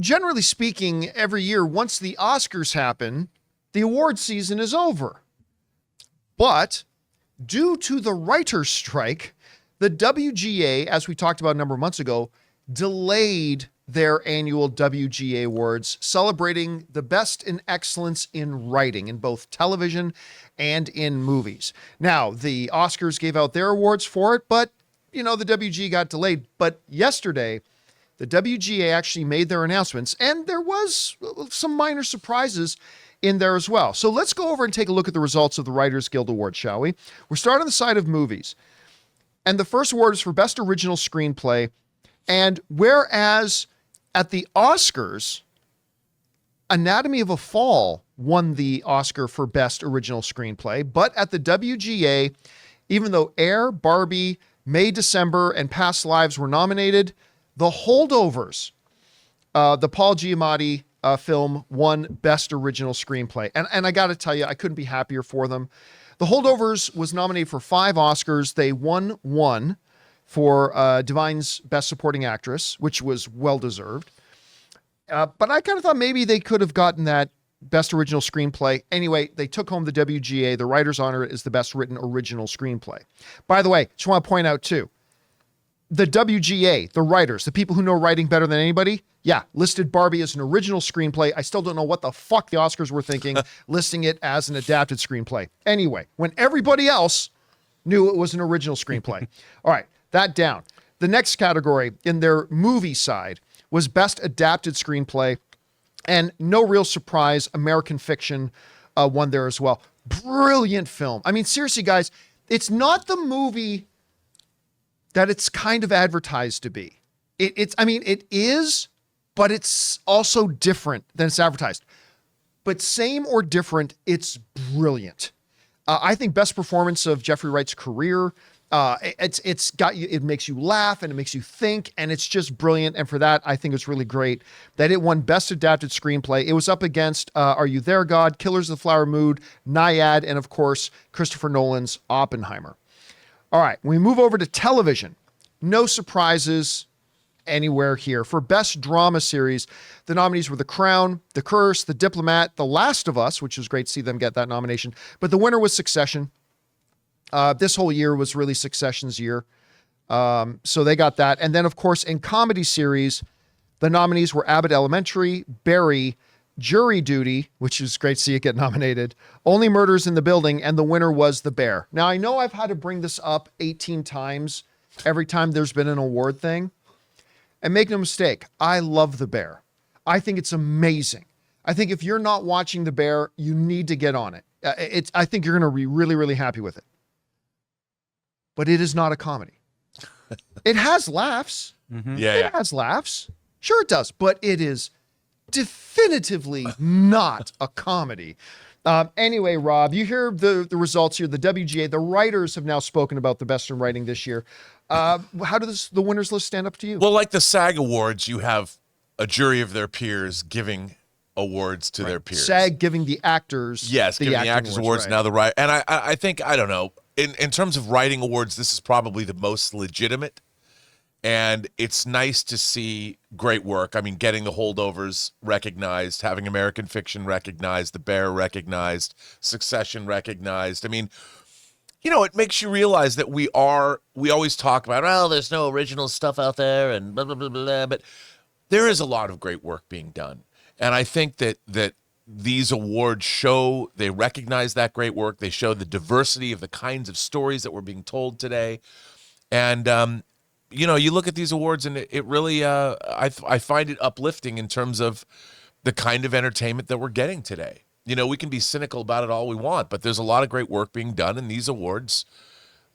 generally speaking, every year, once the Oscars happen, the award season is over. But due to the writer's strike, the WGA, as we talked about a number of months ago, delayed their annual WGA Awards, celebrating the best in excellence in writing in both television and in movies. Now, the Oscars gave out their awards for it, but, the WGA got delayed. But yesterday, the WGA actually made their announcements, and there was some minor surprises in there as well. So let's go over and take a look at the results of the Writers Guild Awards, shall we? We're starting on the side of movies. And the first award is for Best Original Screenplay. And whereas at the Oscars, Anatomy of a Fall won the Oscar for Best Original Screenplay, but at the WGA, even though Air, Barbie, May, December, and Past Lives were nominated, The Holdovers, the Paul Giamatti film, won Best Original Screenplay. And I got to tell you, I couldn't be happier for them. The Holdovers was nominated for 5 Oscars. They won 1 for Divine's Best Supporting Actress, which was well-deserved. But I kind of thought maybe they could have gotten that Best Original Screenplay. Anyway, they took home the WGA. The writers honor it as the Best Written Original Screenplay. By the way, just want to point out, too, the WGA, the writers, the people who know writing better than anybody, listed Barbie as an original screenplay. I still don't know what the fuck the Oscars were thinking, listing it as an adapted screenplay. Anyway, when everybody else knew it was an original screenplay. All right. That down. The next category in their movie side was Best Adapted Screenplay, and no real surprise, American Fiction won there as well. Brilliant film. I mean, seriously, guys, it's not the movie that it's kind of advertised to be. It is, but it's also different than it's advertised. But same or different, it's brilliant. I think best performance of Jeffrey Wright's career. It's got you, it makes you laugh and it makes you think, and it's just brilliant. And for that, I think it's really great that it won Best Adapted Screenplay. It was up against Are You There, God?, Killers of the Flower Moon, Nyad, and of course, Christopher Nolan's Oppenheimer. All right, when we move over to television, no surprises anywhere here. For Best Drama Series, the nominees were The Crown, The Curse, The Diplomat, The Last of Us, which was great to see them get that nomination, but the winner was Succession. This whole year was really Succession's year. So they got that. And then, of course, in comedy series, the nominees were Abbott Elementary, Barry, Jury Duty, which is great to see it get nominated, Only Murders in the Building, and the winner was The Bear. Now, I know I've had to bring this up 18 times every time there's been an award thing. And make no mistake, I love The Bear. I think it's amazing. I think if you're not watching The Bear, you need to get on it. I think you're going to be really, really happy with it. But it is not a comedy. It has laughs. Mm-hmm. It has laughs. Sure it does. But it is definitively not a comedy. Anyway, Rob, you hear the results here. The WGA, the writers have now spoken about the best in writing this year. How does the winners list stand up to you? Well, like the SAG Awards, you have a jury of their peers giving awards to their peers. SAG giving the actors. Yes, giving the actors awards. Right. Now the right. And I think, I don't know, in terms of writing awards, this is probably the most legitimate. And it's nice to see great work. I mean, getting the Holdovers recognized, having American Fiction recognized, The Bear recognized, Succession recognized. I mean, you know, it makes you realize that we always talk about, oh, there's no original stuff out there and blah, blah, blah, blah. But there is a lot of great work being done. And I think that these awards show, they recognize that great work. They show the diversity of the kinds of stories that were being told today. And, you know, you look at these awards and it really, I find it uplifting in terms of the kind of entertainment that we're getting today. You know, we can be cynical about it all we want, but there's a lot of great work being done, and these awards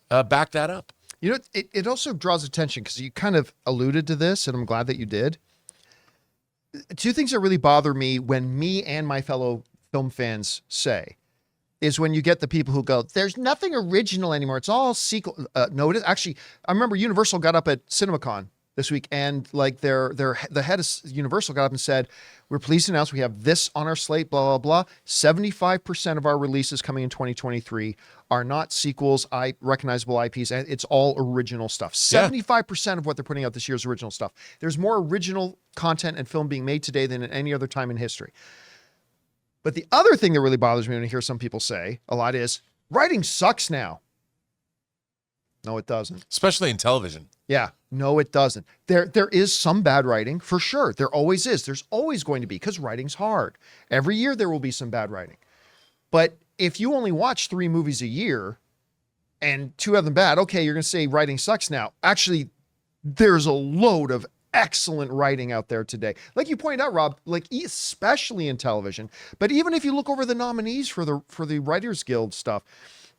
back that up. You know, it also draws attention because you kind of alluded to this, and I'm glad that you did. Two things that really bother me when me and my fellow film fans say is when you get the people who go, there's nothing original anymore. It's all sequel. No, it is. Actually, I remember Universal got up at CinemaCon this week, and like the head of Universal got up and said, "We're pleased to announce we have this on our slate, blah, blah, blah. 75% of our releases coming in 2023 are not sequels, recognizable IPs. And it's all original stuff. 75% of what they're putting out this year is original stuff. There's more original content and film being made today than at any other time in history. But the other thing that really bothers me when I hear some people say a lot is, writing sucks now. No, it doesn't. Especially in television. Yeah, no, it doesn't. There is some bad writing for sure. There always is. There's always going to be, because writing's hard. Every year there will be some bad writing. But if you only watch 3 movies a year and 2 of them bad, okay, you're going to say writing sucks now. Actually, there's a load of excellent writing out there today. Like you pointed out, Rob, like especially in television. But even if you look over the nominees for the Writers Guild stuff,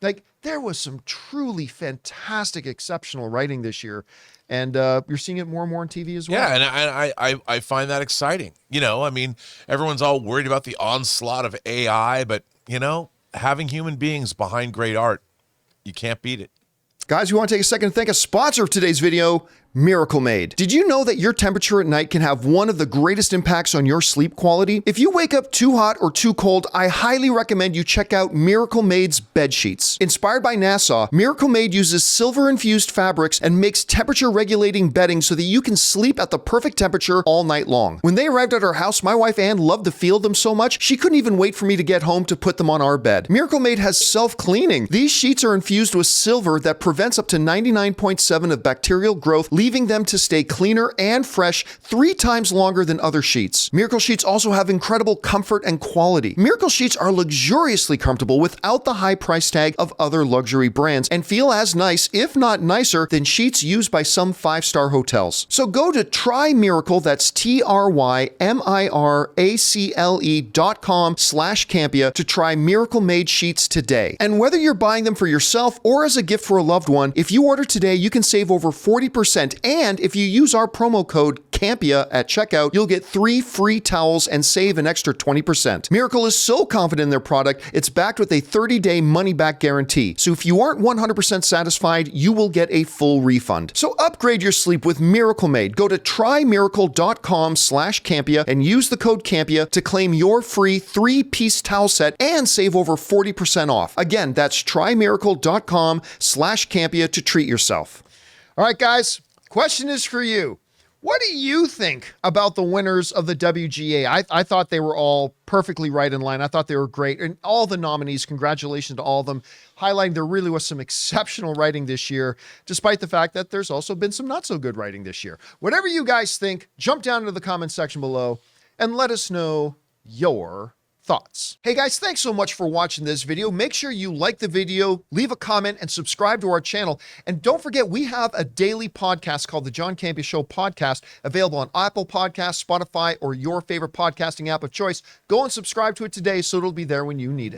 like there was some truly fantastic, exceptional writing this year. And you're seeing it more and more on TV as well. Yeah, and I find that exciting. You know, I mean, everyone's all worried about the onslaught of AI, but, you know, having human beings behind great art, you can't beat it. Guys, we want to take a second to thank a sponsor of today's video, Miracle Made. Did you know that your temperature at night can have one of the greatest impacts on your sleep quality? If you wake up too hot or too cold, I highly recommend you check out Miracle Made's bed sheets. Inspired by NASA, Miracle Made uses silver-infused fabrics and makes temperature-regulating bedding so that you can sleep at the perfect temperature all night long. When they arrived at our house, my wife Ann loved the feel of them so much, she couldn't even wait for me to get home to put them on our bed. Miracle Made has self-cleaning. These sheets are infused with silver that prevents up to 99.7% of bacterial growth, leaving them to stay cleaner and fresh 3 times longer than other sheets. Miracle Sheets also have incredible comfort and quality. Miracle Sheets are luxuriously comfortable without the high price tag of other luxury brands and feel as nice, if not nicer, than sheets used by some 5-star hotels. So go to TryMiracle, that's TryMiracle.com/Campea to try Miracle Made sheets today. And whether you're buying them for yourself or as a gift for a loved one, if you order today, you can save over 40%. And if you use our promo code Campea at checkout, you'll get 3 free towels and save an extra 20%. Miracle is so confident in their product, it's backed with a 30-day money-back guarantee. So if you aren't 100% satisfied, you will get a full refund. So upgrade your sleep with Miracle Made. Go to TryMiracle.com/Campea and use the code Campea to claim your free 3-piece towel set and save over 40% off. Again, that's TryMiracle.com/Campea to treat yourself. All right, guys. Question is for you. What do you think about the winners of the WGA? I thought they were all perfectly right in line. I thought they were great. And all the nominees, congratulations to all of them, highlighting there really was some exceptional writing this year, despite the fact that there's also been some not so good writing this year. Whatever you guys think, jump down into the comments section below and let us know your thoughts. Hey guys, thanks so much for watching this video. Make sure you like the video, leave a comment, and subscribe to our channel. And don't forget, we have a daily podcast called the John Campea Show podcast, available on Apple Podcasts, Spotify, or your favorite podcasting app of choice. Go and subscribe to it today so it'll be there when you need it.